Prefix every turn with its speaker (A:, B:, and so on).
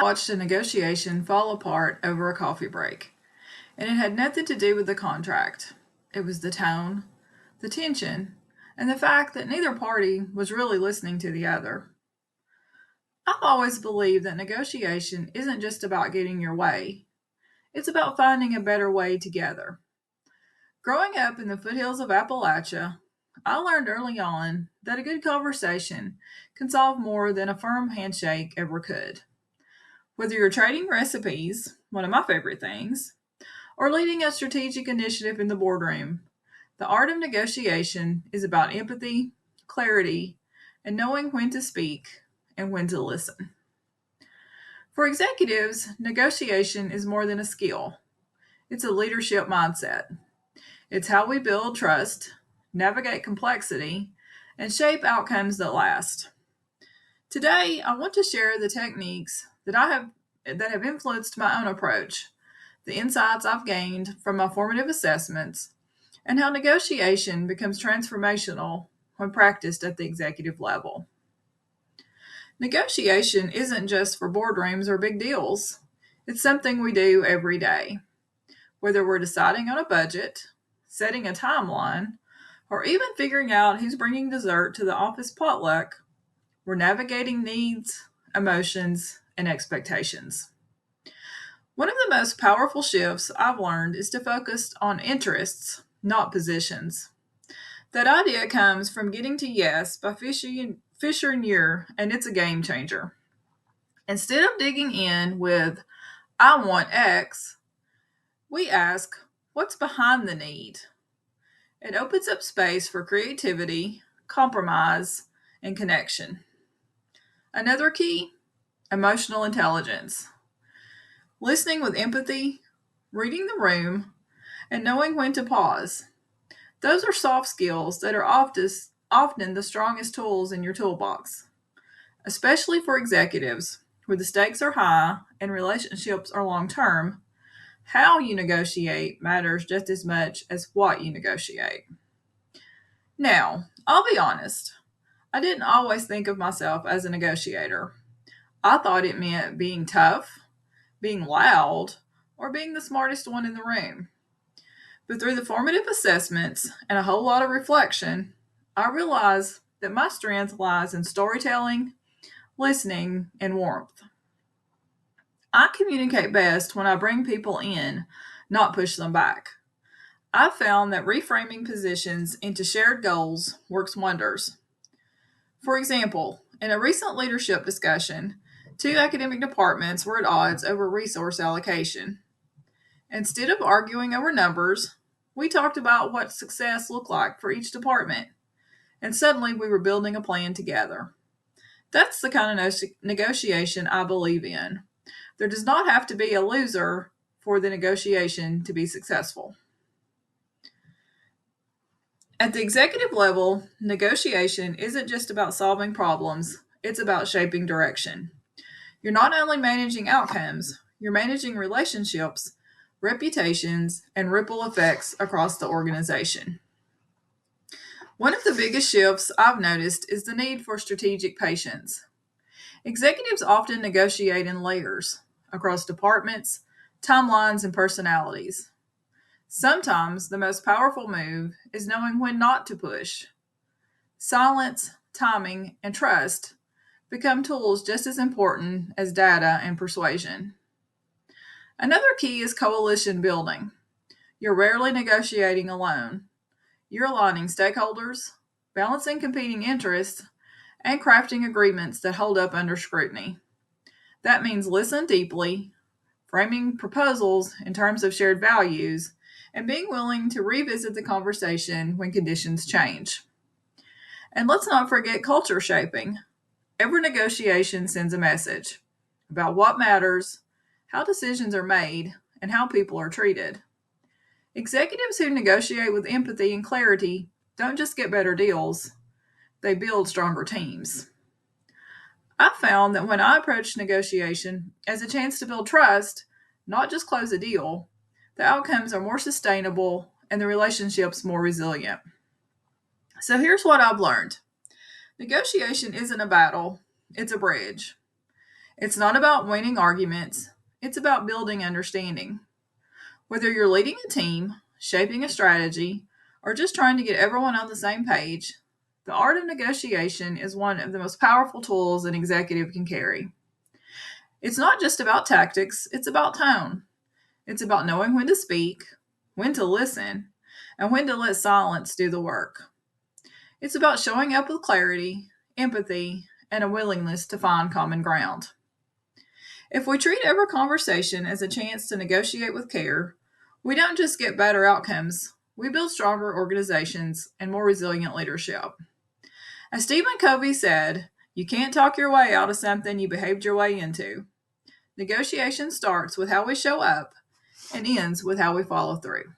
A: watched a negotiation fall apart over a coffee break, and it had nothing to do with the contract. It was the tone, the tension, and the fact that neither party was really listening to the other. I've always believed that negotiation isn't just about getting your way, it's about finding a better way together. Growing up in the foothills of Appalachia, I learned early on that a good conversation can solve more than a firm handshake ever could. Whether you're trading recipes, one of my favorite things, or leading a strategic initiative in the boardroom, the art of negotiation is about empathy, clarity, and knowing when to speak and when to listen. For executives, negotiation is more than a skill, it's a leadership mindset. It's how we build trust, navigate complexity, and shape outcomes that last. Today, I want to share the techniques that have influenced my own approach, the insights I've gained from my formative assessments, and how negotiation becomes transformational when practiced at the executive level. Negotiation isn't just for boardrooms or big deals. It's something we do every day. Whether we're deciding on a budget, setting a timeline, or even figuring out who's bringing dessert to the office potluck, we're navigating needs, emotions, and expectations. One of the most powerful shifts I've learned is to focus on interests, not positions. That idea comes from getting to yes by Fisher and Ure, and it's a game changer. Instead of digging in with, I want X, we ask, what's behind the need? It opens up space for creativity, compromise, and connection. Another key, emotional intelligence. Listening with empathy, reading the room, and knowing when to pause. Those are soft skills that are often the strongest tools in your toolbox, especially for executives where the stakes are high and relationships are long term. How you negotiate matters just as much as what you negotiate. Now, I'll be honest, I didn't always think of myself as a negotiator. I thought it meant being tough, being loud, or being the smartest one in the room. But through the formative assessments and a whole lot of reflection, I realized that my strength lies in storytelling, listening, and warmth. I communicate best when I bring people in, not push them back. I've found that reframing positions into shared goals works wonders. For example, in a recent leadership discussion, two academic departments were at odds over resource allocation. Instead of arguing over numbers, we talked about what success looked like for each department, and suddenly we were building a plan together. That's the kind of negotiation I believe in. There does not have to be a loser for the negotiation to be successful. At the executive level, negotiation isn't just about solving problems, it's about shaping direction. You're not only managing outcomes, you're managing relationships, reputations, and ripple effects across the organization. One of the biggest shifts I've noticed is the need for strategic patience. Executives often negotiate in layers across departments, timelines, and personalities. Sometimes the most powerful move is knowing when not to push. Silence, timing, and trust become tools just as important as data and persuasion. Another key is coalition building. You're rarely negotiating alone. You're aligning stakeholders, balancing competing interests, and crafting agreements that hold up under scrutiny. That means listen deeply, framing proposals in terms of shared values, and being willing to revisit the conversation when conditions change. And let's not forget culture shaping. Every negotiation sends a message about what matters, how decisions are made, and how people are treated. Executives who negotiate with empathy and clarity don't just get better deals, they build stronger teams. I found that when I approach negotiation as a chance to build trust, not just close a deal, the outcomes are more sustainable and the relationships more resilient. So here's what I've learned. Negotiation isn't a battle, it's a bridge. It's not about winning arguments, it's about building understanding. Whether you're leading a team, shaping a strategy, or just trying to get everyone on the same page, the art of negotiation is one of the most powerful tools an executive can carry. It's not just about tactics, it's about tone. It's about knowing when to speak, when to listen, and when to let silence do the work. It's about showing up with clarity, empathy, and a willingness to find common ground. If we treat every conversation as a chance to negotiate with care, we don't just get better outcomes, we build stronger organizations and more resilient leadership. As Stephen Covey said, you can't talk your way out of something you behaved your way into. Negotiation starts with how we show up and ends with how we follow through.